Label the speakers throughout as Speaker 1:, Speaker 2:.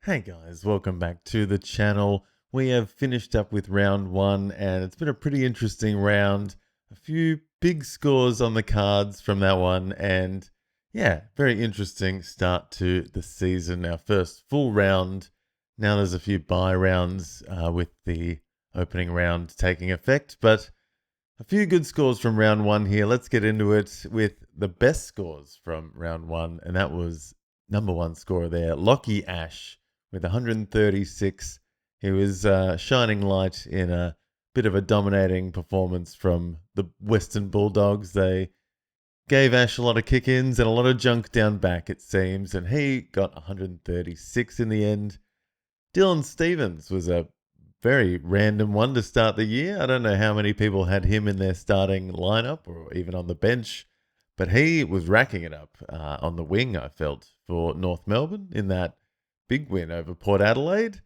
Speaker 1: Hey guys, welcome back to the channel. We have finished up with round one and it's been a pretty interesting round. A few big scores on the cards from that one and yeah, very interesting start to the season. Our first full round. Now there's a few bye rounds with the opening round taking effect, but a few good scores from round one here. Let's get into it with the best scores from round one, and that was number one scorer there, Lockie Ash, with 136. He was shining light in a bit of a dominating performance from the Western Bulldogs. They gave Ash a lot of kick ins and a lot of junk down back, it seems, and he got 136 in the end. Dylan Stevens was a very random one to start the year. I don't know how many people had him in their starting lineup or even on the bench, but he was racking it up on the wing, I felt, for North Melbourne in that big win over Port Adelaide.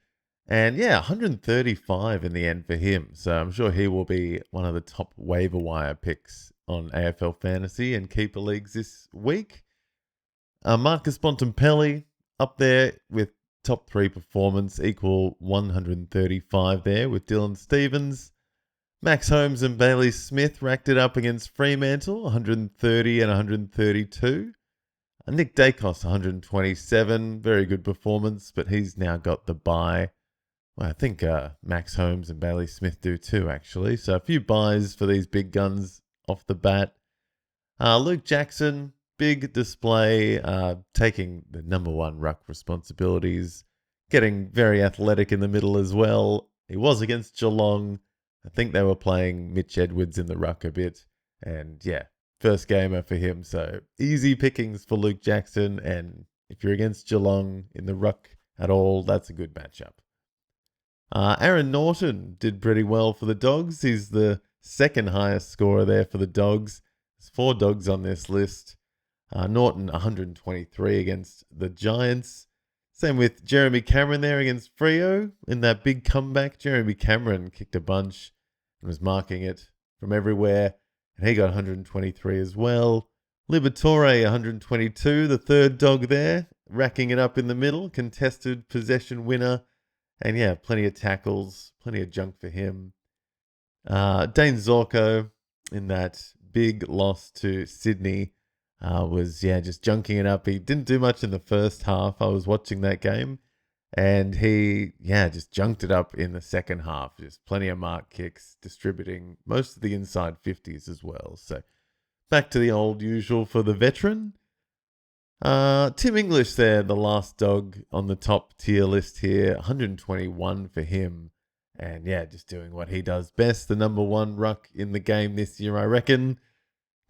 Speaker 1: And yeah, 135 in the end for him. So I'm sure he will be one of the top waiver wire picks on AFL Fantasy and keeper leagues this week. Marcus Bontempelli up there with top three performance, equal 135 there with Dylan Stevens. Max Holmes and Bailey Smith racked it up against Fremantle, 130 and 132. Nick Dacos, 127. Very good performance, but he's now got the bye. Well, I think Max Holmes and Bailey Smith do too, actually. So a few buys for these big guns off the bat. Luke Jackson, big display, taking the number one ruck responsibilities, getting very athletic in the middle as well. He was against Geelong. I think they were playing Mitch Edwards in the ruck a bit. And yeah, first gamer for him. So easy pickings for Luke Jackson. And if you're against Geelong in the ruck at all, that's a good matchup. Aaron Norton did pretty well for the Dogs. He's the second highest scorer there for the Dogs. There's 4 Dogs on this list. Norton 123 against the Giants. Same with Jeremy Cameron there against Freo in that big comeback. Jeremy Cameron kicked a bunch and was marking it from everywhere, and he got 123 as well. Liberatore 122, the third Dog there, racking it up in the middle, contested possession winner, and yeah, plenty of tackles, plenty of junk for him. Dane Zorko in that big loss to Sydney was just junking it up. He didn't do much in the first half. I was watching that game, and he just junked it up in the second half. Just plenty of mark kicks, distributing most of the inside 50s as well. So back to the old usual for the veteran. Tim English there, the last Dog on the top tier list here, 121 for him. And yeah, just doing what he does best, the number one ruck in the game this year, I reckon.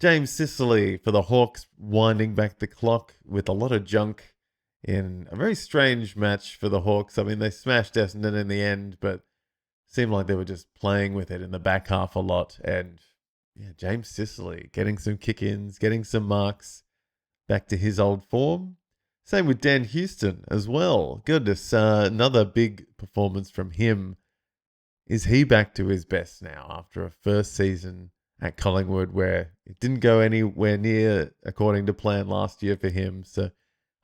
Speaker 1: James Sicily for the Hawks, winding back the clock with a lot of junk in a very strange match for the Hawks. I mean, they smashed Essendon in the end, but seemed like they were just playing with it in the back half a lot. And yeah, James Sicily getting some kick-ins, getting some marks, back to his old form. Same with Dan Houston as well. Goodness, another big performance from him. Is he back to his best now after a first season at Collingwood where it didn't go anywhere near according to plan last year for him? So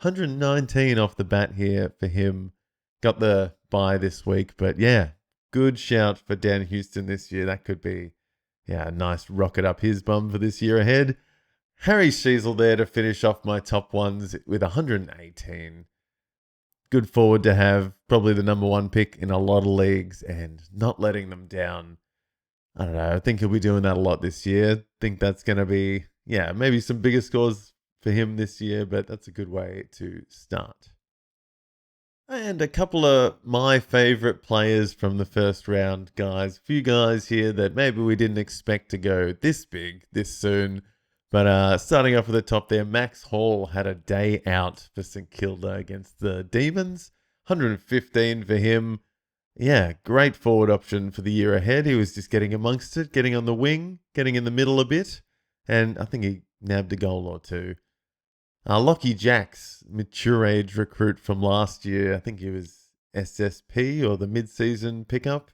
Speaker 1: 119 off the bat here for him. Got the bye this week, but yeah, good shout for Dan Houston this year. That could be a nice rocket up his bum for this year ahead. Harry Sheezel there to finish off my top ones with 118. Good forward to have, probably the number one pick in a lot of leagues and not letting them down. I don't know. I think he'll be doing that a lot this year. I think that's going to be, maybe some bigger scores for him this year, but that's a good way to start. And a couple of my favorite players from the first round, guys. A few guys here that maybe we didn't expect to go this big, this soon. But starting off at the top there, Max Hall had a day out for St Kilda against the Demons. 115 for him. Yeah, great forward option for the year ahead. He was just getting amongst it, getting on the wing, getting in the middle a bit. And I think he nabbed a goal or two. Lockie Jacks, mature age recruit from last year. I think he was SSP or the mid-season pickup.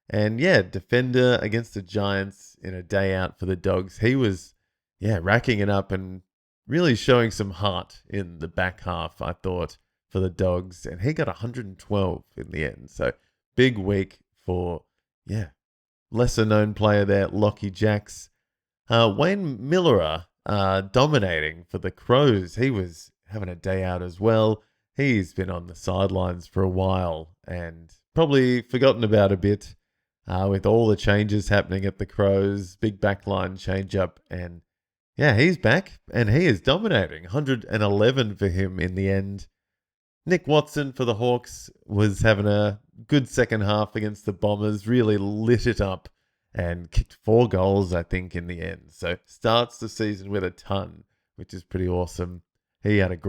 Speaker 1: And yeah, defender against the Giants in a day out for the Dogs. He was racking it up and really showing some heart in the back half, I thought, for the Dogs, and he got 112 in the end. So big week for, lesser known player there, Lockie Jacks. Wayne Millerer dominating for the Crows. He was having a day out as well. He's been on the sidelines for a while and probably forgotten about a bit with all the changes happening at the Crows, big backline change up, and he's back and he is dominating. 111 for him in the end. Nick Watson for the Hawks was having a good second half against the Bombers, really lit it up and kicked 4 goals, I think, in the end. So starts the season with a ton, which is pretty awesome. He had it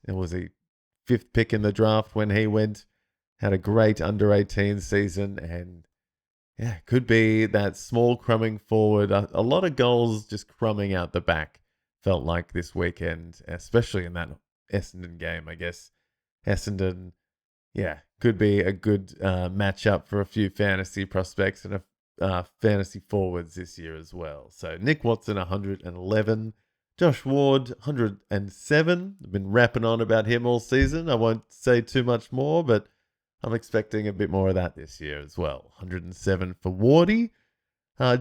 Speaker 1: was a 5th pick in the draft when he went, had a great under-18 season, and could be that small crumbing forward. A lot of goals just crumbing out the back, felt like this weekend, especially in that Essendon game, I guess. Essendon, could be a good matchup for a few fantasy prospects and fantasy forwards this year as well. So Nick Watson, 111. Josh Ward, 107. I've been rapping on about him all season. I won't say too much more, but I'm expecting a bit more of that this year as well. 107 for Wardy.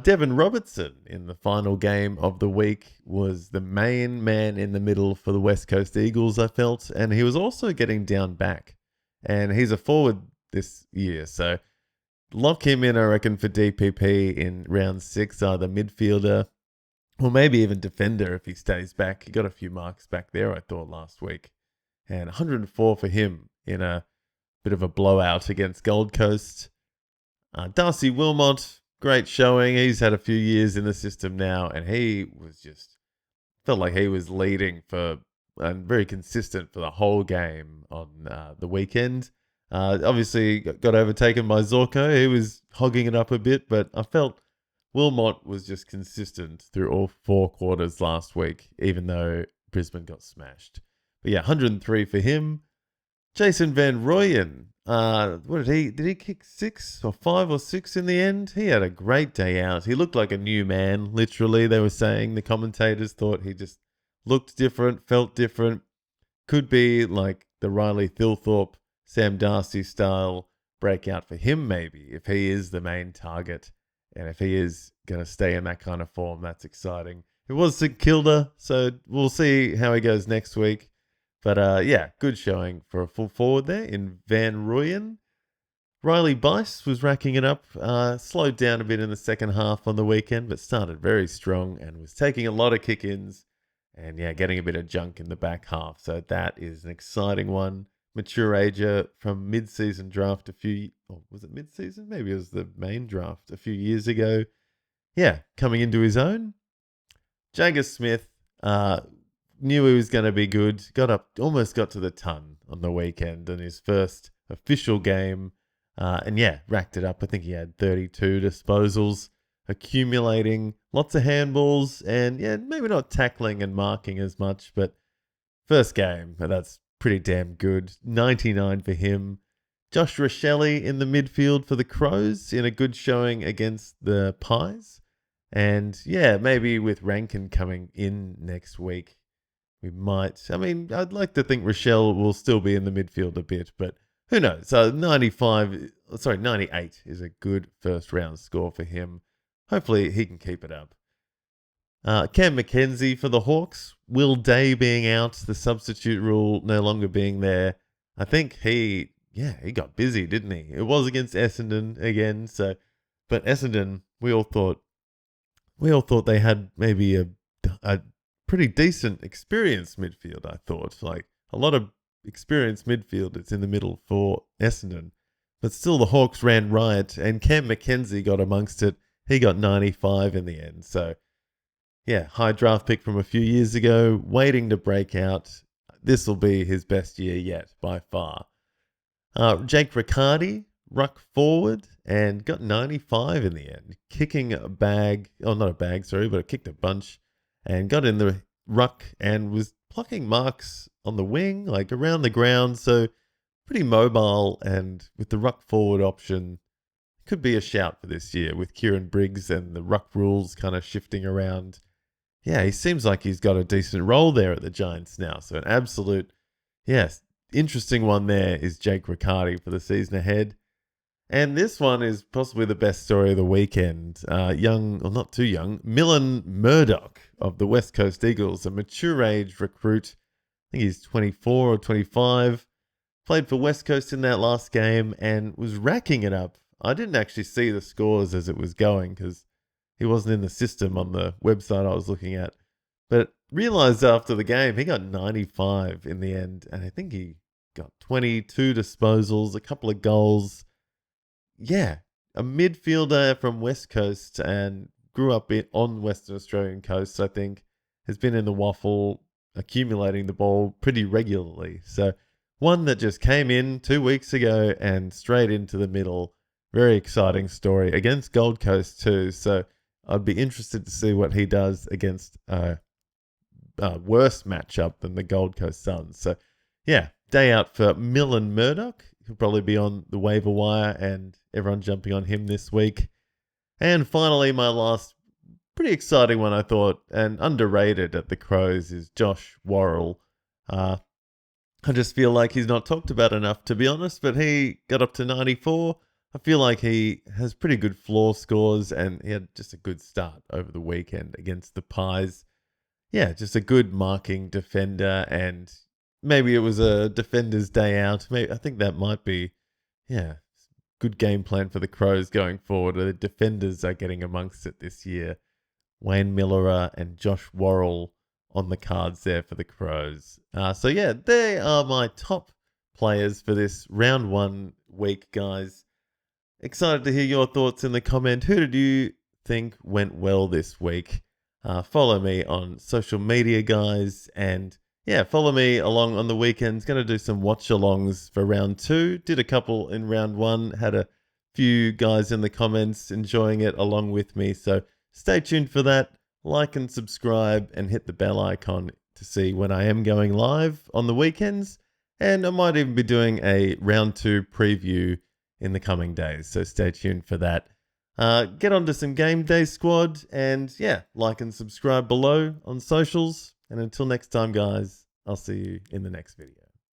Speaker 1: Devin Robertson in the final game of the week was the main man in the middle for the West Coast Eagles, I felt. And he was also getting down back. And he's a forward this year. So lock him in, I reckon, for DPP in round 6, either midfielder or maybe even defender if he stays back. He got a few marks back there, I thought, last week. And 104 for him in a bit of a blowout against Gold Coast. Darcy Wilmot, great showing. He's had a few years in the system now, and he was felt like he was leading and very consistent for the whole game on the weekend. Obviously got overtaken by Zorko. He was hogging it up a bit, but I felt Wilmot was just consistent through all 4 quarters last week, even though Brisbane got smashed. But 103 for him. Jason Van Rooyen, did he kick 6 or 5 or 6 in the end? He had a great day out. He looked like a new man, literally, they were saying. The commentators thought he just looked different, felt different. Could be like the Riley Thilthorpe, Sam Darcy style breakout for him, maybe, if he is the main target. And if he is going to stay in that kind of form, that's exciting. It was St Kilda, so we'll see how he goes next week. But good showing for a full forward there in Van Rooyen. Riley Bice was racking it up, slowed down a bit in the second half on the weekend, but started very strong and was taking a lot of kick-ins and getting a bit of junk in the back half. So that is an exciting one. Mature ager from mid-season draft was it mid-season? Maybe it was the main draft a few years ago. Coming into his own. Jagger Smith, knew he was going to be good. Almost got to the ton on the weekend in his first official game. Racked it up. I think he had 32 disposals, accumulating lots of handballs and maybe not tackling and marking as much, but first game, that's pretty damn good. 99 for him. Josh Rochelle in the midfield for the Crows in a good showing against the Pies. And maybe with Rankin coming in next week, we might. I'd like to think Rochelle will still be in the midfield a bit, but who knows? So 98 is a good first round score for him. Hopefully he can keep it up. Cam McKenzie for the Hawks. Will Day being out, the substitute rule no longer being there. I think he got busy, didn't he? It was against Essendon again. But Essendon, we all thought they had maybe a pretty decent experienced midfield, I thought. Like a lot of experienced midfielders in the middle for Essendon. But still the Hawks ran riot and Cam McKenzie got amongst it. He got 95 in the end. So, high draft pick from a few years ago, waiting to break out. This will be his best year yet, by far. Jake Riccardi, ruck forward, and got 95 in the end. Kicking a bag, not a bag, sorry, but kicked a bunch. And got in the ruck and was plucking marks on the wing, like around the ground. So pretty mobile, and with the ruck forward option, could be a shout for this year with Kieran Briggs and the ruck rules kind of shifting around. He seems like he's got a decent role there at the Giants now. So an absolute, interesting one there is Jake Riccardi for the season ahead. And this one is possibly the best story of the weekend. Young, or not too young, Millen Murdoch of the West Coast Eagles, a mature age recruit. I think he's 24 or 25. Played for West Coast in that last game and was racking it up. I didn't actually see the scores as it was going because he wasn't in the system on the website I was looking at. But realized after the game, he got 95 in the end. And I think he got 22 disposals, a couple of goals. Yeah, a midfielder from West Coast and grew up on Western Australian coast, I think, has been in the waffle, accumulating the ball pretty regularly. So one that just came in 2 weeks ago and straight into the middle. Very exciting story against Gold Coast too. So I'd be interested to see what he does against a worse matchup than the Gold Coast Suns. So yeah, day out for Millen Murdoch. He'll probably be on the waiver wire and everyone jumping on him this week. And finally, my last pretty exciting one, I thought, and underrated at the Crows is Josh Worrell. I just feel like he's not talked about enough, to be honest, but he got up to 94. I feel like he has pretty good floor scores and he had just a good start over the weekend against the Pies. Yeah, just a good marking defender, and maybe it was a defender's day out. Maybe I think that might be, yeah, good game plan for the Crows going forward. The defenders are getting amongst it this year. Wayne Miller and Josh Worrell on the cards there for the Crows. So yeah, they are my top players for this round 1 week, guys. Excited to hear your thoughts in the comment. Who did you think went well this week? Follow me on social media, guys, and yeah, follow me along on the weekends. Going to do some watch-alongs for round 2. Did a couple in round 1. Had a few guys in the comments enjoying it along with me. So stay tuned for that. Like and subscribe and hit the bell icon to see when I am going live on the weekends. And I might even be doing a round 2 preview in the coming days. So stay tuned for that. Get onto some game day squad and yeah, like and subscribe below on socials. And until next time, guys, I'll see you in the next video.